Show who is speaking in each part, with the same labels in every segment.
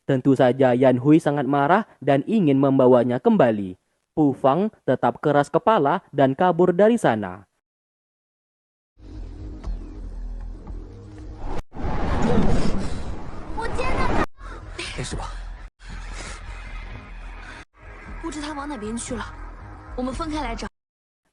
Speaker 1: Tentu saja Yan Hui sangat marah dan ingin membawanya kembali. Pu Fang tetap keras kepala dan kabur dari sana.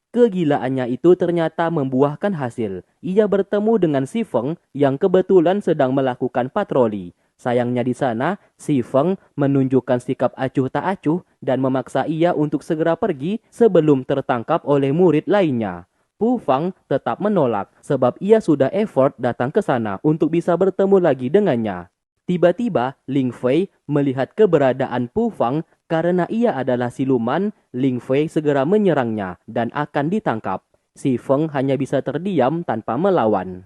Speaker 1: Kegilaannya itu ternyata membuahkan hasil. Ia bertemu dengan Si Feng yang kebetulan sedang melakukan patroli. Sayangnya di sana, Si Feng menunjukkan sikap acuh tak acuh dan memaksa ia untuk segera pergi sebelum tertangkap oleh murid lainnya. Pu Fang tetap menolak sebab ia sudah effort datang ke sana untuk bisa bertemu lagi dengannya. Tiba-tiba, Ling Fei melihat keberadaan Pu Fang karena ia adalah siluman. Ling Fei segera menyerangnya dan akan ditangkap. Si Feng hanya bisa terdiam tanpa melawan.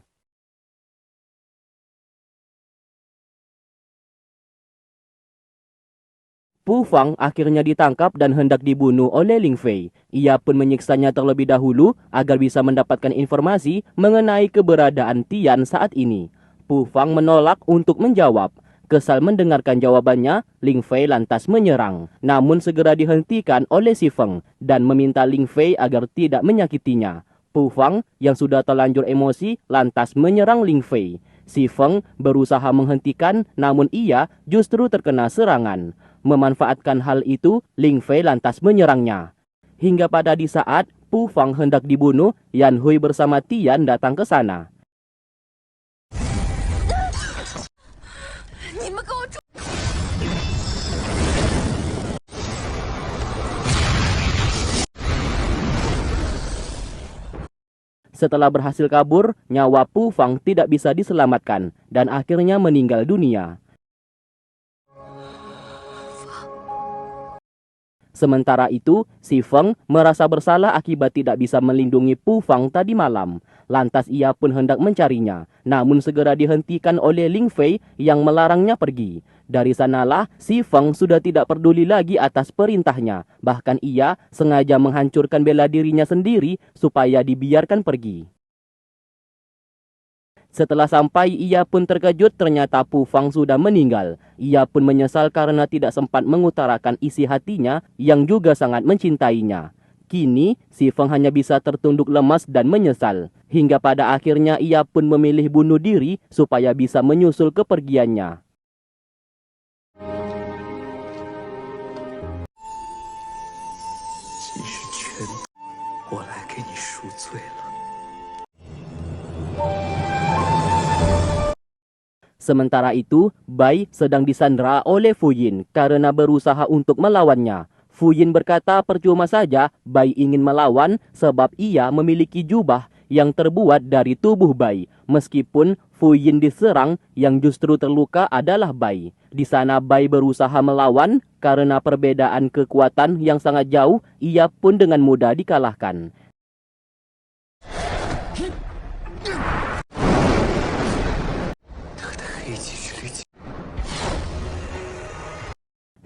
Speaker 1: Pu Fang akhirnya ditangkap dan hendak dibunuh oleh Ling Fei. Ia pun menyiksanya terlebih dahulu agar bisa mendapatkan informasi mengenai keberadaan Tian saat ini. Pu Fang menolak untuk menjawab. Kesal mendengarkan jawabannya, Ling Fei lantas menyerang. Namun segera dihentikan oleh Si Feng dan meminta Ling Fei agar tidak menyakitinya. Pu Fang yang sudah terlanjur emosi lantas menyerang Ling Fei. Si Feng berusaha menghentikan namun ia justru terkena serangan. Memanfaatkan hal itu, Ling Fei lantas menyerangnya. Hingga pada di saat Pu Fang hendak dibunuh, Yan Hui bersama Tian datang ke sana. Setelah berhasil kabur, nyawa Pu Fang tidak bisa diselamatkan dan akhirnya meninggal dunia. Sementara itu, Si Feng merasa bersalah akibat tidak bisa melindungi Pu Fang tadi malam. Lantas ia pun hendak mencarinya, namun segera dihentikan oleh Ling Fei yang melarangnya pergi. Dari sanalah, Si Feng sudah tidak peduli lagi atas perintahnya. Bahkan ia sengaja menghancurkan bela dirinya sendiri supaya dibiarkan pergi. Setelah sampai, ia pun terkejut ternyata Pu Fang sudah meninggal. Ia pun menyesal karena tidak sempat mengutarakan isi hatinya yang juga sangat mencintainya. Kini, Si Feng hanya bisa tertunduk lemas dan menyesal. Hingga pada akhirnya ia pun memilih bunuh diri supaya bisa menyusul kepergiannya. Sementara itu, Bai sedang disandera oleh Fu Yin karena berusaha untuk melawannya. Fu Yin berkata percuma saja Bai ingin melawan sebab ia memiliki jubah yang terbuat dari tubuh Bai. Meskipun Fu Yin diserang, yang justru terluka adalah Bai. Di sana Bai berusaha melawan karena perbedaan kekuatan yang sangat jauh, ia pun dengan mudah dikalahkan.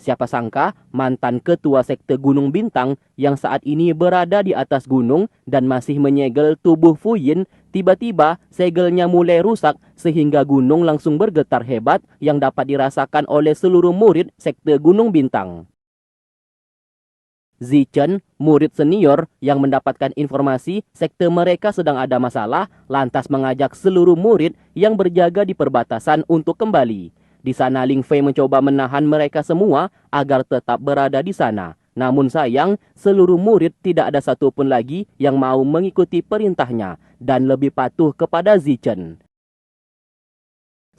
Speaker 1: Siapa sangka mantan ketua sekte Gunung Bintang yang saat ini berada di atas gunung dan masih menyegel tubuh Fu Yin, tiba-tiba segelnya mulai rusak sehingga gunung langsung bergetar hebat yang dapat dirasakan oleh seluruh murid sekte Gunung Bintang. Zichen, murid senior yang mendapatkan informasi sekte mereka sedang ada masalah, lantas mengajak seluruh murid yang berjaga di perbatasan untuk kembali. Di sana Ling Fei mencoba menahan mereka semua agar tetap berada di sana. Namun sayang, seluruh murid tidak ada satupun lagi yang mau mengikuti perintahnya dan lebih patuh kepada Zichen.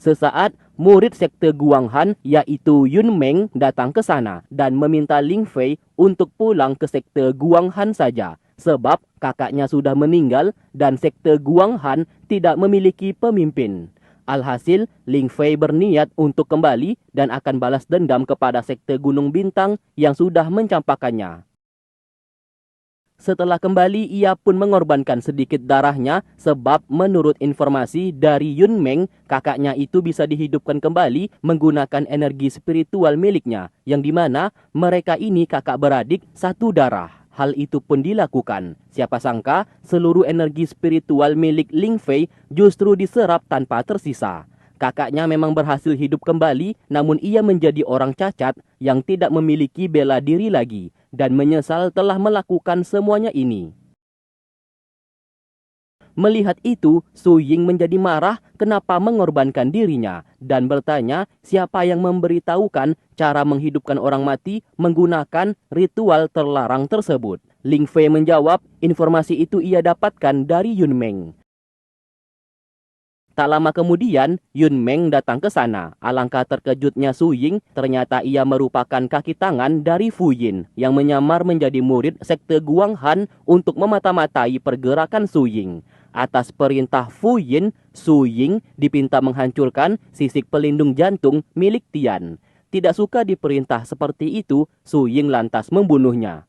Speaker 1: Sesaat, murid sekte Guanghan yaitu Yun Meng datang ke sana dan meminta Ling Fei untuk pulang ke sekte Guanghan saja. Sebab kakaknya sudah meninggal dan sekte Guanghan tidak memiliki pemimpin. Alhasil, Ling Fei berniat untuk kembali dan akan balas dendam kepada sekte Gunung Bintang yang sudah mencampakkannya. Setelah kembali, ia pun mengorbankan sedikit darahnya sebab menurut informasi dari Yun Meng, kakaknya itu bisa dihidupkan kembali menggunakan energi spiritual miliknya, yang dimana mereka ini kakak beradik satu darah. Hal itu pun dilakukan. Siapa sangka seluruh energi spiritual milik Ling Fei justru diserap tanpa tersisa. Kakaknya memang berhasil hidup kembali, namun ia menjadi orang cacat yang tidak memiliki bela diri lagi dan menyesal telah melakukan semuanya ini. Melihat itu, Su Ying menjadi marah kenapa mengorbankan dirinya dan bertanya siapa yang memberitahukan cara menghidupkan orang mati menggunakan ritual terlarang tersebut. Ling Fei menjawab, informasi itu ia dapatkan dari Yun Meng. Tak lama kemudian, Yun Meng datang ke sana. Alangkah terkejutnya Su Ying, ternyata ia merupakan kaki tangan dari Fu Yin yang menyamar menjadi murid sekte Guang Han untuk memata-matai pergerakan Su Ying. Atas perintah Fu Yin, Su Ying dipinta menghancurkan sisik pelindung jantung milik Tian. Tidak suka diperintah seperti itu, Su Ying lantas membunuhnya.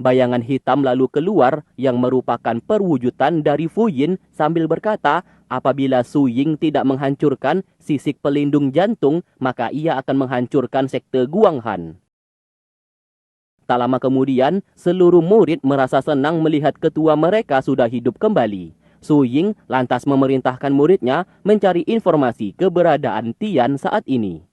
Speaker 1: Bayangan hitam lalu keluar yang merupakan perwujudan dari Fu Yin sambil berkata, apabila Su Ying tidak menghancurkan sisik pelindung jantung, maka ia akan menghancurkan sekte Guang Han. Tak lama kemudian, seluruh murid merasa senang melihat ketua mereka sudah hidup kembali. Su Ying lantas memerintahkan muridnya mencari informasi keberadaan Tian saat ini.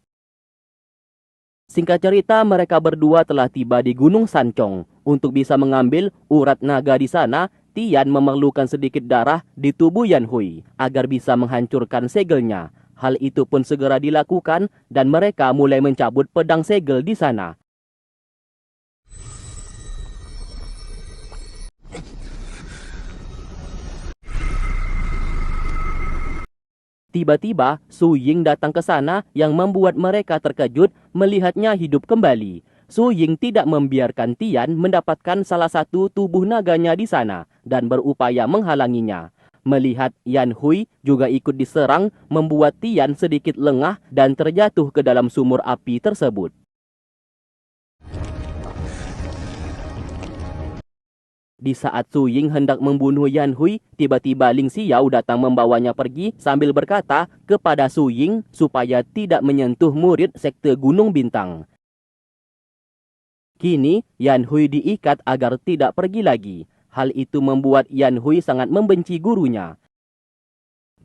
Speaker 1: Singkat cerita, mereka berdua telah tiba di Gunung Sancong. Untuk bisa mengambil urat naga di sana, Tian memerlukan sedikit darah di tubuh Yan Hui agar bisa menghancurkan segelnya. Hal itu pun segera dilakukan dan mereka mulai mencabut pedang segel di sana. Tiba-tiba, Su Ying datang ke sana yang membuat mereka terkejut melihatnya hidup kembali. Su Ying tidak membiarkan Tian mendapatkan salah satu tubuh naganya di sana dan berupaya menghalanginya. Melihat Yan Hui juga ikut diserang, membuat Tian sedikit lengah dan terjatuh ke dalam sumur api tersebut. Di saat Su Ying hendak membunuh Yan Hui, tiba-tiba Ling Xiao datang membawanya pergi sambil berkata kepada Su Ying supaya tidak menyentuh murid sekte Gunung Bintang. Kini, Yan Hui diikat agar tidak pergi lagi. Hal itu membuat Yan Hui sangat membenci gurunya.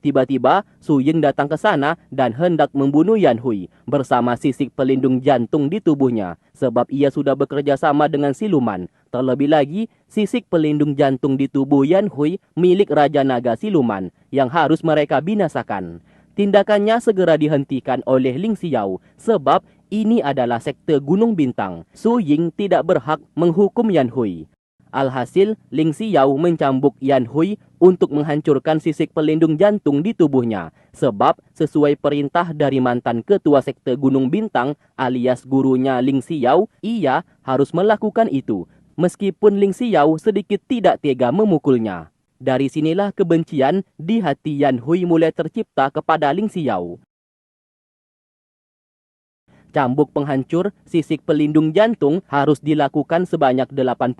Speaker 1: Tiba-tiba, Su Ying datang ke sana dan hendak membunuh Yan Hui bersama sisik pelindung jantung di tubuhnya sebab ia sudah bekerja sama dengan siluman. Terlebih lagi, sisik pelindung jantung di tubuh Yan Hui milik Raja Naga Siluman yang harus mereka binasakan. Tindakannya segera dihentikan oleh Ling Xiao sebab ini adalah sekte Gunung Bintang. Su Ying tidak berhak menghukum Yan Hui. Alhasil, Ling Xiao mencambuk Yan Hui untuk menghancurkan sisik pelindung jantung di tubuhnya. Sebab sesuai perintah dari mantan ketua sekte Gunung Bintang alias gurunya Ling Xiao, ia harus melakukan itu. Meskipun Ling Xiao sedikit tidak tega memukulnya. Dari sinilah kebencian di hati Yan Hui mulai tercipta kepada Ling Xiao. Cambuk penghancur sisik pelindung jantung harus dilakukan sebanyak 81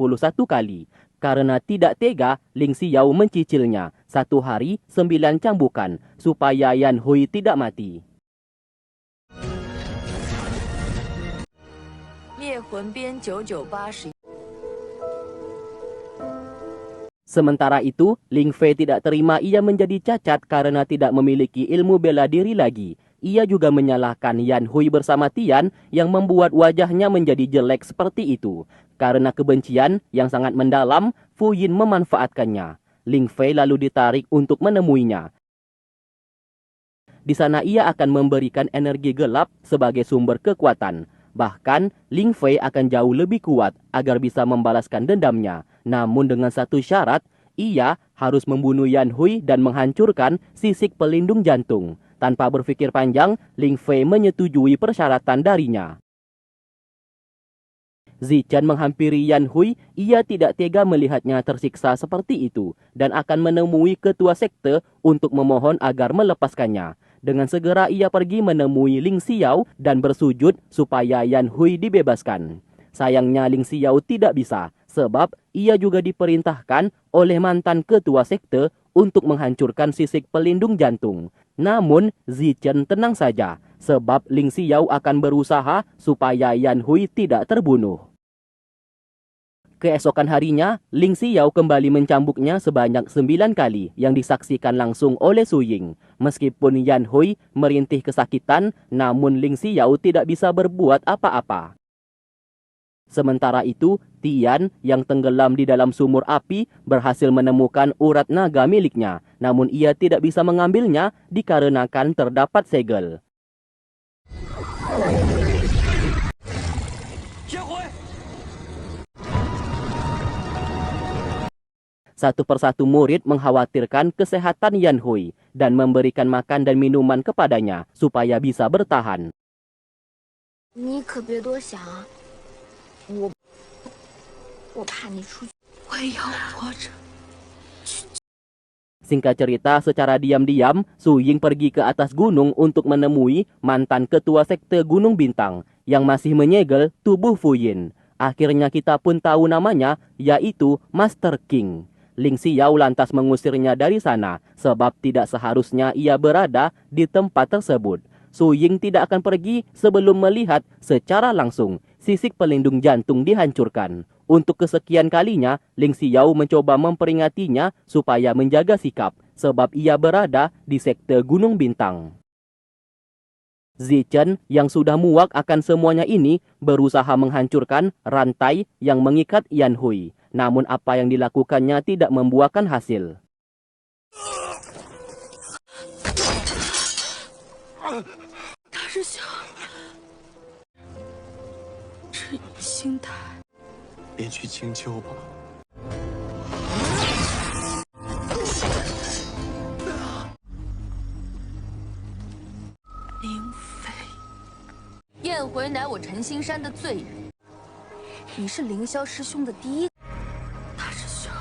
Speaker 1: kali. Karena tidak tega, Ling Xiao mencicilnya. 1 hari 9 cambukan supaya Yan Hui tidak mati. Sementara itu, Ling Fei tidak terima ia menjadi cacat karena tidak memiliki ilmu bela diri lagi. Ia juga menyalahkan Yan Hui bersama Tian yang membuat wajahnya menjadi jelek seperti itu. Karena kebencian yang sangat mendalam, Fu Yin memanfaatkannya. Ling Fei lalu ditarik untuk menemuinya. Di sana ia akan memberikan energi gelap sebagai sumber kekuatan. Bahkan, Ling Fei akan jauh lebih kuat agar bisa membalaskan dendamnya. Namun dengan satu syarat, ia harus membunuh Yan Hui dan menghancurkan sisik pelindung jantung. Tanpa berpikir panjang, Ling Fei menyetujui persyaratan darinya. Zichen menghampiri Yan Hui, ia tidak tega melihatnya tersiksa seperti itu dan akan menemui ketua sekte untuk memohon agar melepaskannya. Dengan segera ia pergi menemui Ling Xiao dan bersujud supaya Yan Hui dibebaskan. Sayangnya Ling Xiao tidak bisa sebab ia juga diperintahkan oleh mantan ketua sekte untuk menghancurkan sisik pelindung jantung. Namun, Zichen tenang saja, sebab Ling Xiao akan berusaha supaya Yan Hui tidak terbunuh. Keesokan harinya, Ling Xiao kembali mencambuknya sebanyak 9 kali yang disaksikan langsung oleh Su Ying. Meskipun Yan Hui merintih kesakitan, namun Ling Xiao tidak bisa berbuat apa-apa. Sementara itu, Tian yang tenggelam di dalam sumur api berhasil menemukan urat naga miliknya, namun ia tidak bisa mengambilnya dikarenakan terdapat segel. Satu persatu murid mengkhawatirkan kesehatan Yan Hui dan memberikan makan dan minuman kepadanya supaya bisa bertahan. Singkat cerita, secara diam-diam, Su Ying pergi ke atas gunung untuk menemui mantan ketua sekte Gunung Bintang yang masih menyegel tubuh Fu Yin. Akhirnya kita pun tahu namanya, yaitu Master King. Ling Xiao lantas mengusirnya dari sana, sebab tidak seharusnya ia berada di tempat tersebut. Su Ying tidak akan pergi sebelum melihat secara langsung sisik pelindung jantung dihancurkan. Untuk kesekian kalinya, Ling Xiao mencoba memperingatinya supaya menjaga sikap, sebab ia berada di sekte Gunung Bintang. Zichen yang sudah muak akan semuanya ini berusaha menghancurkan rantai yang mengikat Yan Hui. Namun apa yang dilakukannya tidak membuahkan hasil.
Speaker 2: 燕回乃我陈星山的罪人，你是凌霄师兄的第一大师兄，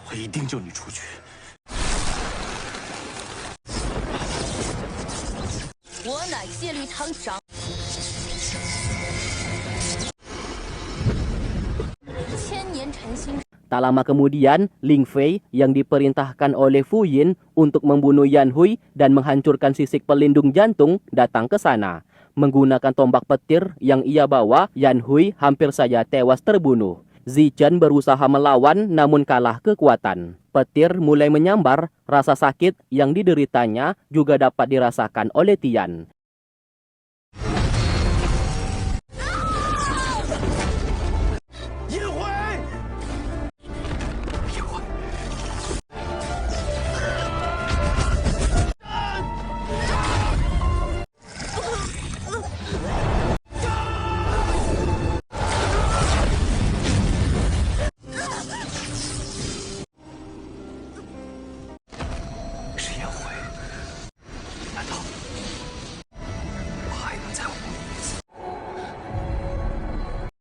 Speaker 3: 我一定救你出去。
Speaker 2: 我乃戒律堂长，千年陈星。
Speaker 1: Tak lama kemudian, Ling Fei yang diperintahkan oleh Fu Yin untuk membunuh Yan Hui dan menghancurkan sisik pelindung jantung datang ke sana. Menggunakan tombak petir yang ia bawa, Yan Hui hampir saja tewas terbunuh. Zichen berusaha melawan namun kalah kekuatan. Petir mulai menyambar, rasa sakit yang dideritanya juga dapat dirasakan oleh Tian.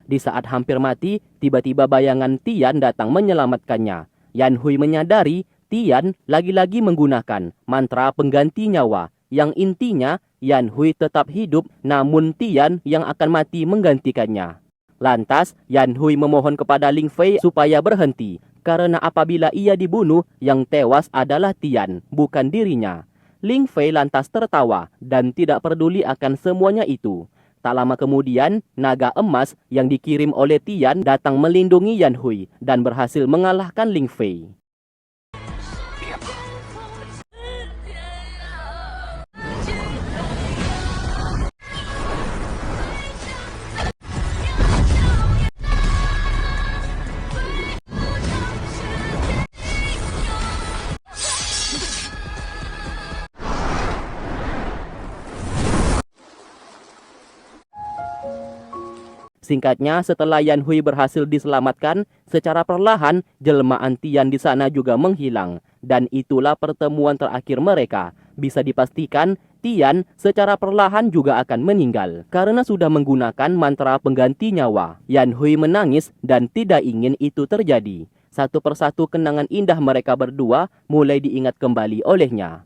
Speaker 1: Di saat hampir mati, tiba-tiba bayangan Tian datang menyelamatkannya. Yan Hui menyadari Tian lagi-lagi menggunakan mantra pengganti nyawa, yang intinya Yan Hui tetap hidup namun Tian yang akan mati menggantikannya. Lantas, Yan Hui memohon kepada Ling Fei supaya berhenti, karena apabila ia dibunuh, yang tewas adalah Tian, bukan dirinya. Ling Fei lantas tertawa dan tidak peduli akan semuanya itu. Tak lama kemudian, naga emas yang dikirim oleh Tian datang melindungi Yan Hui dan berhasil mengalahkan Ling Fei. Singkatnya, setelah Yan Hui berhasil diselamatkan, secara perlahan jelmaan Tian di sana juga menghilang. Dan itulah pertemuan terakhir mereka. Bisa dipastikan, Tian secara perlahan juga akan meninggal karena sudah menggunakan mantra pengganti nyawa. Yan Hui menangis dan tidak ingin itu terjadi. Satu persatu kenangan indah mereka berdua mulai diingat kembali olehnya.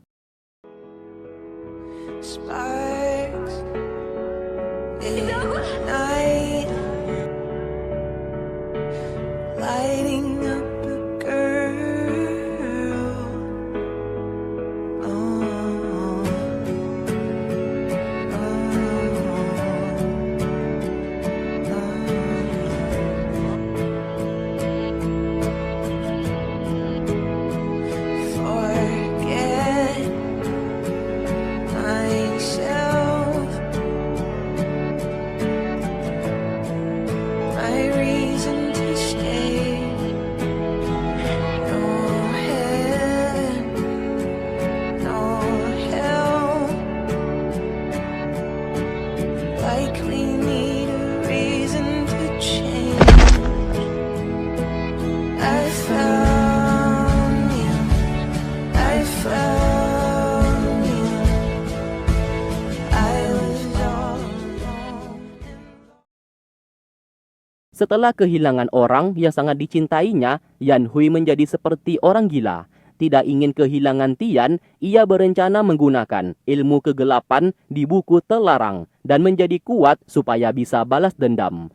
Speaker 1: Setelah kehilangan orang yang sangat dicintainya, Yan Hui menjadi seperti orang gila. Tidak ingin kehilangan Tian, ia berencana menggunakan ilmu kegelapan di buku terlarang dan menjadi kuat supaya bisa balas dendam.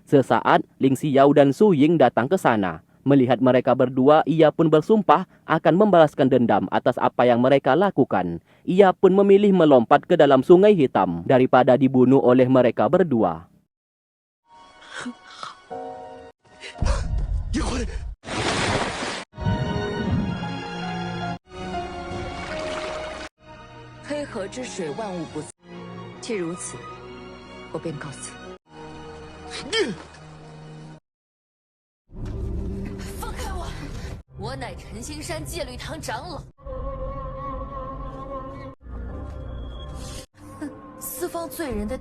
Speaker 1: Sesaat, Ling Xiao dan Su Ying datang ke sana. Melihat mereka berdua, ia pun bersumpah akan membalaskan dendam atas apa yang mereka lakukan. Ia pun memilih melompat ke dalam Sungai Hitam daripada dibunuh oleh mereka berdua.
Speaker 3: 叶辉，
Speaker 2: 黑河之水，万物不死。既如此，我便告辞。放开我！我乃陈星山戒律堂长老。哼，四方罪人的。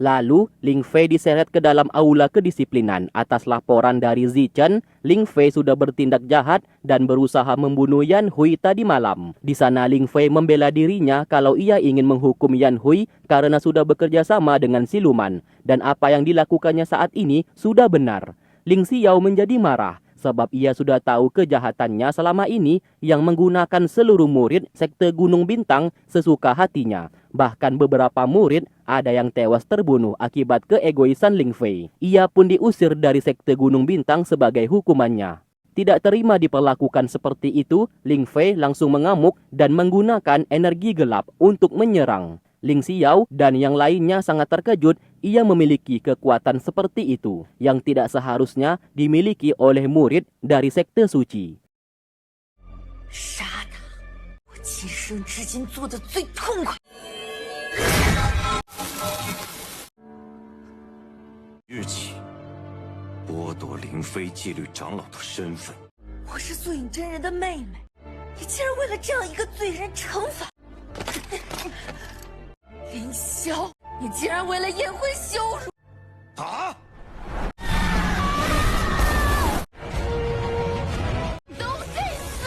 Speaker 1: Lalu, Ling Fei diseret ke dalam aula kedisiplinan. Atas laporan dari Zichen, Ling Fei sudah bertindak jahat dan berusaha membunuh Yan Hui tadi malam. Di sana Ling Fei membela dirinya kalau ia ingin menghukum Yan Hui karena sudah bekerja sama dengan siluman. Dan apa yang dilakukannya saat ini sudah benar. Ling Xiao menjadi marah sebab ia sudah tahu kejahatannya selama ini yang menggunakan seluruh murid sekte Gunung Bintang sesuka hatinya. Bahkan beberapa murid ada yang tewas terbunuh akibat keegoisan Ling Fei. Ia pun diusir dari sekte Gunung Bintang sebagai hukumannya. Tidak terima diperlakukan seperti itu, Ling Fei langsung mengamuk dan menggunakan energi gelap untuk menyerang. Ling Xiao dan yang lainnya sangat terkejut ia memiliki kekuatan seperti itu yang tidak seharusnya dimiliki oleh murid dari sekte suci.
Speaker 2: 杀他！我今生至今做的最痛快。
Speaker 3: 日起，剥夺灵妃戒律长老的身份。
Speaker 2: 我是素隐真人的妹妹，你竟然为了这样一个罪人惩罚！林霄，你竟然为了颜辉羞辱！
Speaker 3: 打！
Speaker 2: 都去死！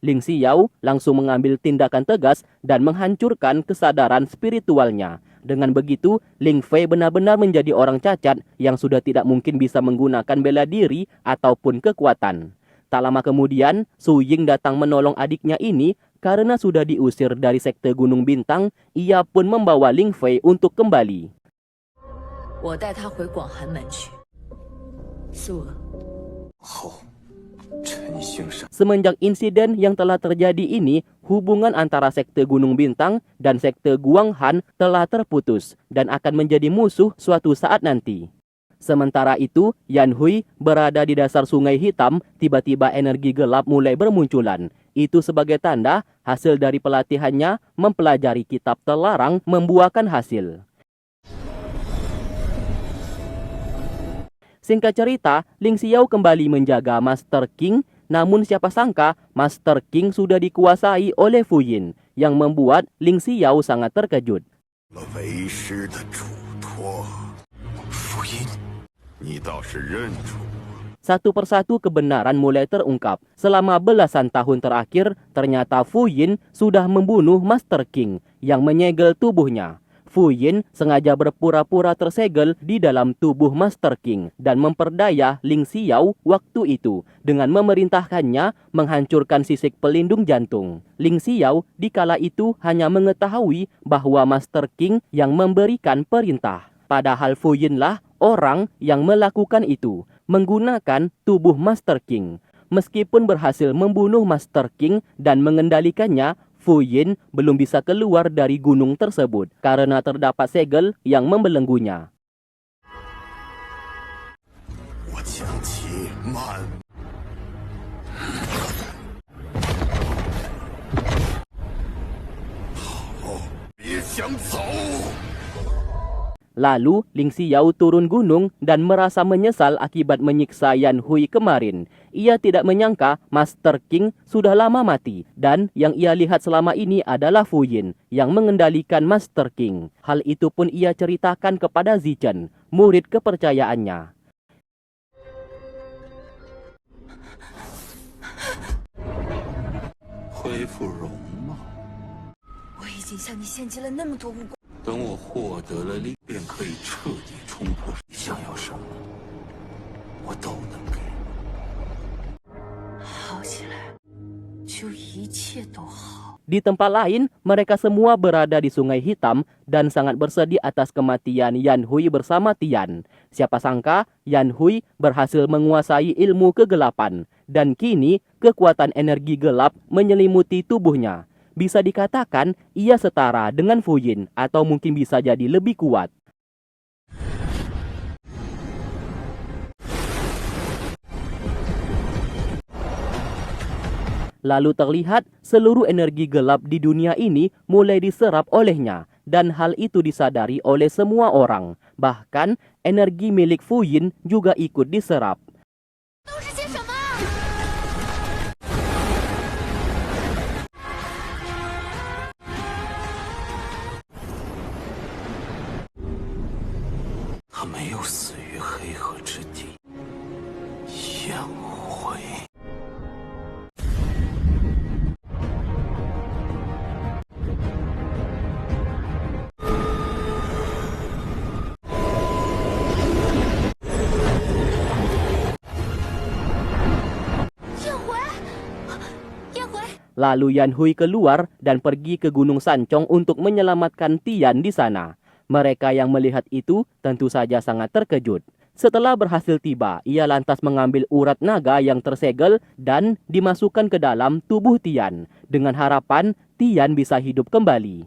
Speaker 1: Ling Xiao langsung mengambil tindakan tegas dan menghancurkan kesadaran spiritualnya. Dengan begitu, Ling Fei benar-benar menjadi orang cacat yang sudah tidak mungkin bisa menggunakan bela diri ataupun kekuatan. Tak lama kemudian, Su Ying datang menolong adiknya ini karena sudah diusir dari sekte Gunung Bintang. Ia pun membawa Ling Fei untuk kembali.
Speaker 2: 我带他回广寒门去。素娥，
Speaker 3: 后，陈星山。
Speaker 1: Semenjak insiden yang telah terjadi ini, hubungan antara sekte Gunung Bintang dan sekte Guanghan telah terputus dan akan menjadi musuh suatu saat nanti. Sementara itu, Yan Hui berada di dasar Sungai Hitam, tiba-tiba energi gelap mulai bermunculan. Itu sebagai tanda hasil dari pelatihannya mempelajari kitab terlarang membuahkan hasil. Singkat cerita, Ling Xiao kembali menjaga Master King. Namun siapa sangka Master King sudah dikuasai oleh Fu Yin yang membuat Ling Xiao sangat terkejut.
Speaker 3: 为师的嘱托，福音，你倒是认出我。
Speaker 1: Satu persatu kebenaran mulai terungkap. Selama belasan tahun terakhir, ternyata Fu Yin sudah membunuh Master King yang menyegel tubuhnya. Fu Yin sengaja berpura-pura tersegel di dalam tubuh Master King dan memperdaya Ling Xiao waktu itu dengan memerintahkannya menghancurkan sisik pelindung jantung. Ling Xiao di kala itu hanya mengetahui bahwa Master King yang memberikan perintah. Padahal Fu Yin lah orang yang melakukan itu, menggunakan tubuh Master King. Meskipun berhasil membunuh Master King dan mengendalikannya, Fu Yin belum bisa keluar dari gunung tersebut karena terdapat segel yang membelenggunya.
Speaker 3: 我将其慢。好，别想走。
Speaker 1: Lalu Ling Xiao turun gunung dan merasa menyesal akibat menyiksa Yan Hui kemarin. Ia tidak menyangka Master King sudah lama mati dan yang ia lihat selama ini adalah Fu Yin yang mengendalikan Master King. Hal itu pun ia ceritakan kepada Zichen, murid kepercayaannya.
Speaker 3: 恢复容貌。
Speaker 2: 我已经向你献祭了那么多武功，
Speaker 3: 等我获得了力，便可以彻底冲破。想要什么，我都能给。
Speaker 2: 好起来，就一切都好。
Speaker 1: Di tempat lain, mereka semua berada di Sungai Hitam dan sangat bersedih atas kematian Yan Hui bersama Tian. Siapa sangka Yan Hui berhasil menguasai ilmu kegelapan dan kini kekuatan energi gelap menyelimuti tubuhnya. Bisa dikatakan ia setara dengan Fu Yin atau mungkin bisa jadi lebih kuat. Lalu terlihat seluruh energi gelap di dunia ini mulai diserap olehnya dan hal itu disadari oleh semua orang. Bahkan energi milik Fu Yin juga ikut diserap.
Speaker 2: 都是些什么？
Speaker 3: 他没有死于黑河之地，yan hui。
Speaker 1: Lalu Yan Hui keluar dan pergi ke Gunung Sancong untuk menyelamatkan Tian di sana. Mereka yang melihat itu tentu saja sangat terkejut. Setelah berhasil tiba, ia lantas mengambil urat naga yang tersegel dan dimasukkan ke dalam tubuh Tian dengan harapan Tian bisa hidup kembali.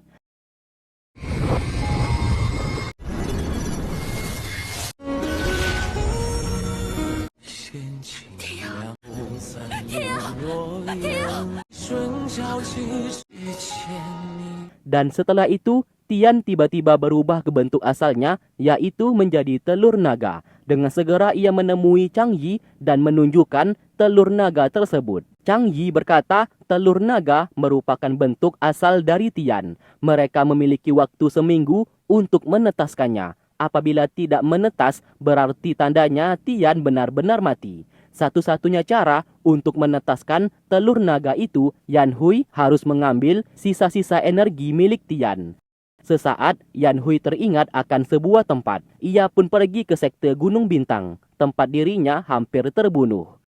Speaker 1: Dan setelah itu, Tian tiba-tiba berubah ke bentuk asalnya, yaitu menjadi telur naga. Dengan segera ia menemui Chang Yi dan menunjukkan telur naga tersebut. Chang Yi berkata telur naga merupakan bentuk asal dari Tian. Mereka memiliki waktu seminggu untuk menetaskannya. Apabila tidak menetas, berarti tandanya Tian benar-benar mati. Satu-satunya cara untuk menetaskan telur naga itu, Yan Hui harus mengambil sisa-sisa energi milik Tian. Sesaat, Yan Hui teringat akan sebuah tempat. Ia pun pergi ke sekte Gunung Bintang. Tempat dirinya hampir terbunuh.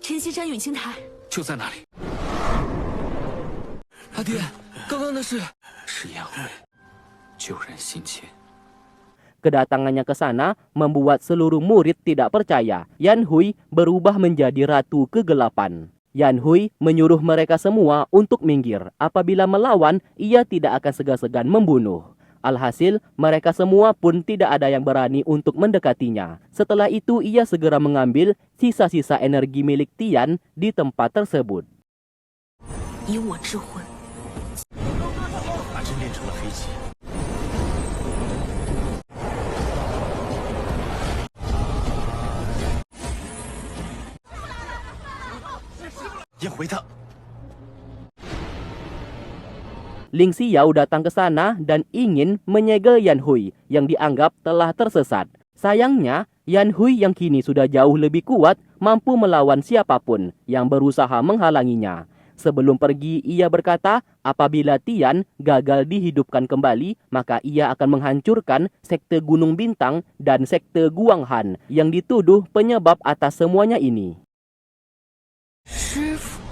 Speaker 2: 天蝎山永清台
Speaker 3: 就在那里。阿爹，刚刚的是yan hui，救人心切。
Speaker 1: Kedatangannya ke sana membuat seluruh murid tidak percaya. Yan Hui berubah menjadi ratu kegelapan. Yan Hui menyuruh mereka semua untuk minggir. Apabila melawan, ia tidak akan segan-segan membunuh. Alhasil, mereka semua pun tidak ada yang berani untuk mendekatinya. Setelah itu, ia segera mengambil sisa-sisa energi milik Tian di tempat tersebut.
Speaker 2: 以我之魂，
Speaker 3: 把针变成了黑棋。 也回他。
Speaker 1: Ling Xiao datang ke sana dan ingin menyegel Yan Hui yang dianggap telah tersesat. Sayangnya, Yan Hui yang kini sudah jauh lebih kuat mampu melawan siapapun yang berusaha menghalanginya. Sebelum pergi, ia berkata apabila Tian gagal dihidupkan kembali, maka ia akan menghancurkan sekte Gunung Bintang dan sekte Guanghan yang dituduh penyebab atas semuanya ini.
Speaker 2: 师傅。